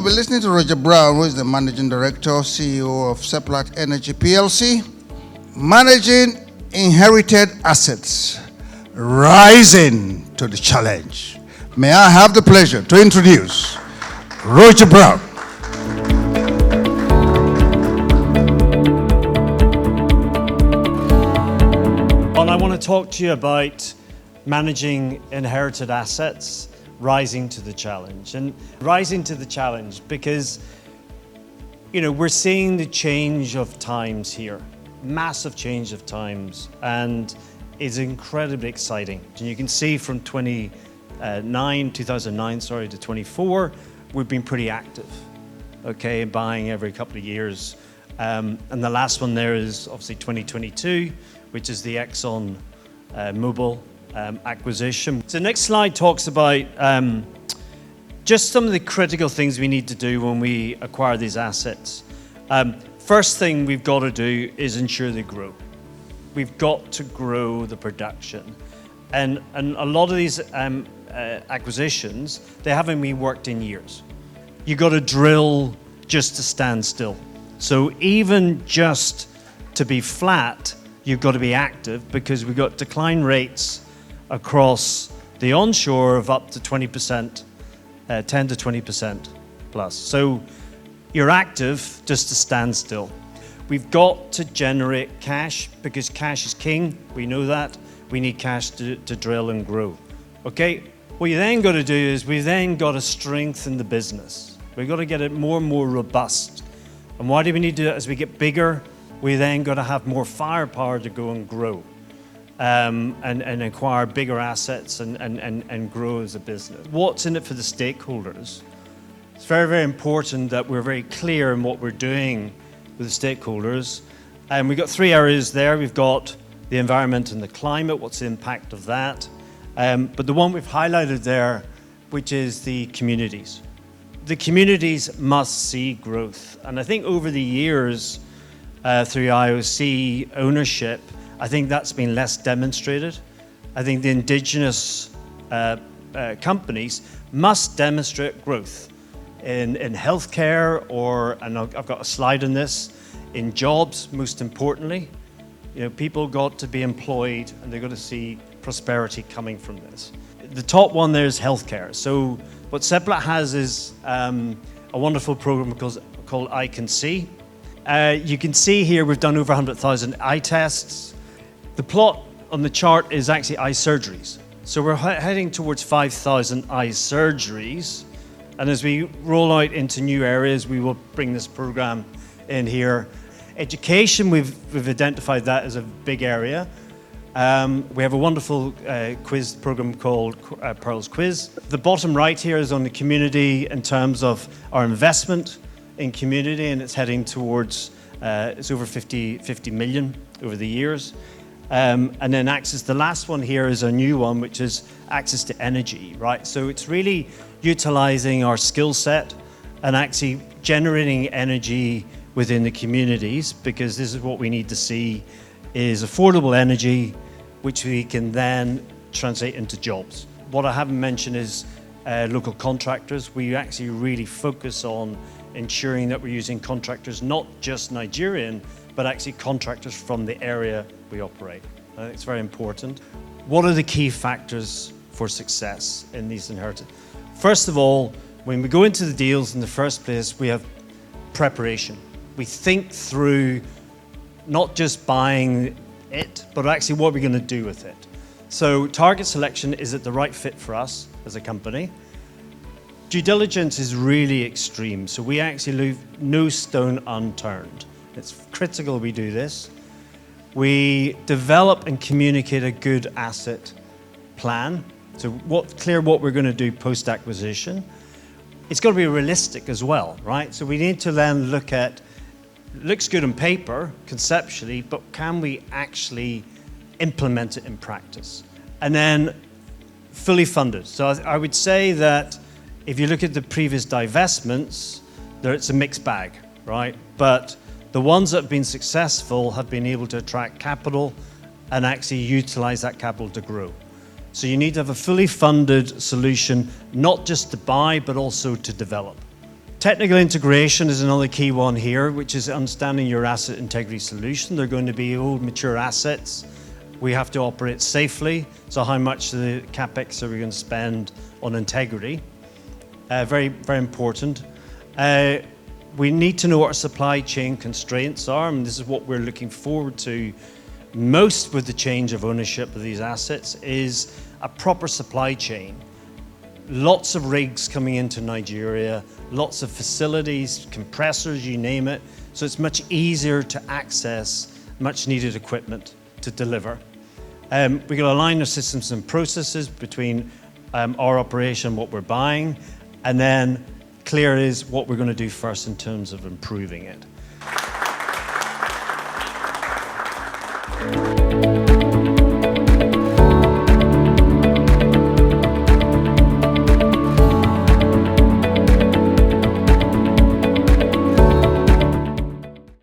be listening to Roger Brown, who is the Managing Director, CEO of Seplat Energy PLC. Managing inherited assets, rising to the challenge. May I have the pleasure to introduce Roger Brown. Well, I want to talk to you about managing inherited assets, rising to the challenge. And rising to the challenge because, we're seeing the change of times here, massive change of times, and it's incredibly exciting. And you can see from 2009 to 24, we've been pretty active, okay, buying every couple of years. And the last one there is obviously 2022, which is the Exxon Mobil acquisition. So the next slide talks about just some of the critical things we need to do when we acquire these assets. First thing we've got to do is ensure they grow. We've got to grow the production. And a lot of these acquisitions, they haven't been worked in years. You've got to drill just to stand still. So even just to be flat, you've got to be active because we've got decline rates across the onshore of up to 20%, 10 to 20% plus. So you're active just to stand still. We've got to generate cash because cash is king. We know that. We need cash to drill and grow. Okay, what you then got to do is we've then got to strengthen the business. We've got to get it more and more robust. And why do we need to do that? As we get bigger, we then got to have more firepower to go and grow. And acquire bigger assets and grow as a business. What's in it for the stakeholders? It's very, very important that we're very clear in what we're doing with the stakeholders. And we've got three areas there. We've got the environment and the climate, what's the impact of that? But the one we've highlighted there, which is the communities. The communities must see growth. And I think over the years, through IOC ownership, I think that's been less demonstrated. I think the indigenous companies must demonstrate growth in healthcare and I've got a slide on this, in jobs, most importantly. People got to be employed and they've got to see prosperity coming from this. The top one there is healthcare. So what Seplat has is a wonderful program called I Can See. You can see here we've done over 100,000 eye tests. The plot on the chart is actually eye surgeries. So we're heading towards 5,000 eye surgeries. And as we roll out into new areas, we will bring this program in here. Education, we've identified that as a big area. We have a wonderful quiz program called Pearl's Quiz. The bottom right here is on the community in terms of our investment in community, and it's heading towards, it's over 50 million over the years. And then access, the last one here is a new one, which is access to energy, right? So it's really utilizing our skill set and actually generating energy within the communities, because this is what we need to see is affordable energy, which we can then translate into jobs. What I haven't mentioned is local contractors. We actually really focus on ensuring that we're using contractors, not just Nigerian, but actually contractors from the area we operate. I think it's very important. What are the key factors for success in these inherited? First of all, when we go into the deals in the first place, we have preparation. We think through not just buying it, but actually what we're going to do with it. So target selection, is it the right fit for us as a company? Due diligence is really extreme, so we actually leave no stone unturned. It's critical we do this. We develop and communicate a good asset plan. So clear what we're going to do post-acquisition. It's got to be realistic as well, right? So we need to then look at, looks good on paper, conceptually, but can we actually implement it in practice? And then fully funded. So I would say that if you look at the previous divestments, it's a mixed bag, right? But the ones that have been successful have been able to attract capital and actually utilize that capital to grow. So you need to have a fully funded solution, not just to buy, but also to develop. Technical integration is another key one here, which is understanding your asset integrity solution. They're going to be old, mature assets. We have to operate safely. So how much of the CapEx are we going to spend on integrity? Very, very important. We need to know what our supply chain constraints are, and this is what we're looking forward to most with the change of ownership of these assets, is a proper supply chain. Lots of rigs coming into Nigeria, lots of facilities, compressors, you name it. So it's much easier to access much needed equipment to deliver. We're going to align our systems and processes between our operation, what we're buying, and then clear is what we're going to do first in terms of improving it.